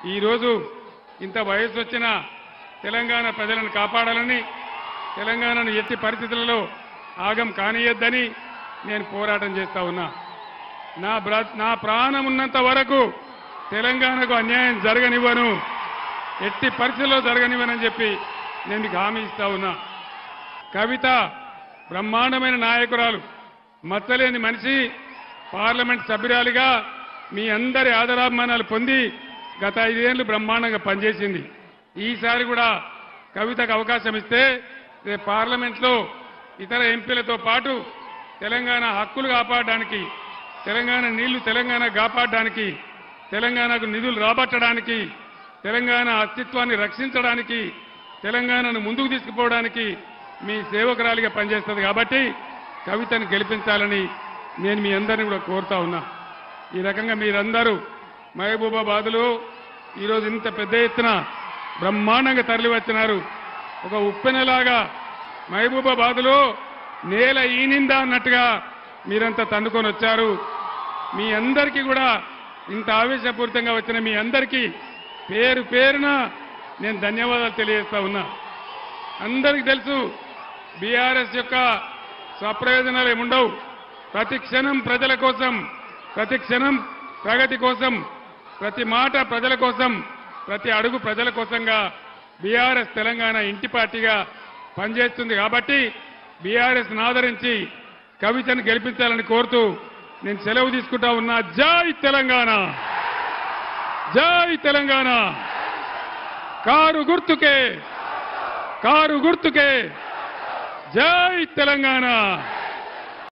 ఈరోజు ఇంత వయసు వచ్చిన తెలంగాణ ప్రజలను కాపాడాలని, తెలంగాణను ఎట్టి పరిస్థితులలో ఆగం కానియద్దని నేను పోరాటం చేస్తా ఉన్నా. నా ప్రాణం ఉన్నంత వరకు తెలంగాణకు అన్యాయం జరగనివ్వను, ఎట్టి పరిస్థితుల్లో జరగనివ్వనని చెప్పి నేను మీకు హామీ ఇస్తా ఉన్నా. కవిత బ్రహ్మాండమైన నాయకురాలు, మచ్చలేని మనిషి, పార్లమెంట్ సభ్యురాలిగా మీ అందరి ఆదరాభిమానాలు పొంది గత 5 ఏళ్లు బ్రహ్మాండంగా పనిచేసింది. ఈసారి కూడా కవితకు అవకాశం ఇస్తే రేపు పార్లమెంట్లో ఇతర ఎంపీలతో పాటు తెలంగాణ హక్కులు కాపాడడానికి, తెలంగాణ నీళ్లు తెలంగాణ కాపాడడానికి, తెలంగాణకు నిధులు రాబట్టడానికి, తెలంగాణ అస్తిత్వాన్ని రక్షించడానికి, తెలంగాణను ముందుకు తీసుకుపోవడానికి మీ సేవకురాలిగా పనిచేస్తుంది. కాబట్టి కవితను గెలిపించాలని నేను మీ అందరినీ కూడా కోరుతా ఉన్నా. ఈ రకంగా మీరందరూ మహబూబాబాద్లో ఈరోజు ఇంత పెద్ద ఎత్తున బ్రహ్మాండంగా తరలి వచ్చినారు. ఒక ఉప్పెనలాగా మహబూబాబాద్లో నేల ఈనిందా అన్నట్టుగా మీరంతా తండుకొని వచ్చారు. మీ అందరికీ కూడా ఇంత ఆవేశపూరితంగా వచ్చిన మీ అందరికీ పేరు పేరున నేను ధన్యవాదాలు తెలియజేస్తా ఉన్నా. అందరికీ తెలుసు బీఆర్ఎస్ యొక్క స్వప్రయోజనాలు ఏముండవు. ప్రతి క్షణం ప్రజల కోసం, ప్రతి క్షణం ప్రగతి కోసం, ప్రతి మాట ప్రజల కోసం, ప్రతి అడుగు ప్రజల కోసంగా బీఆర్ఎస్ తెలంగాణ ఇంటి పార్టీగా పనిచేస్తుంది. కాబట్టి బీఆర్ఎస్ను ఆదరించి కవితను గెలిపించాలని కోరుతూ నేను సెలవు తీసుకుంటా ఉన్నా. జై తెలంగాణ, జై తెలంగాణ. కారు గుర్తుకే, కారు గుర్తుకే. జై తెలంగాణ.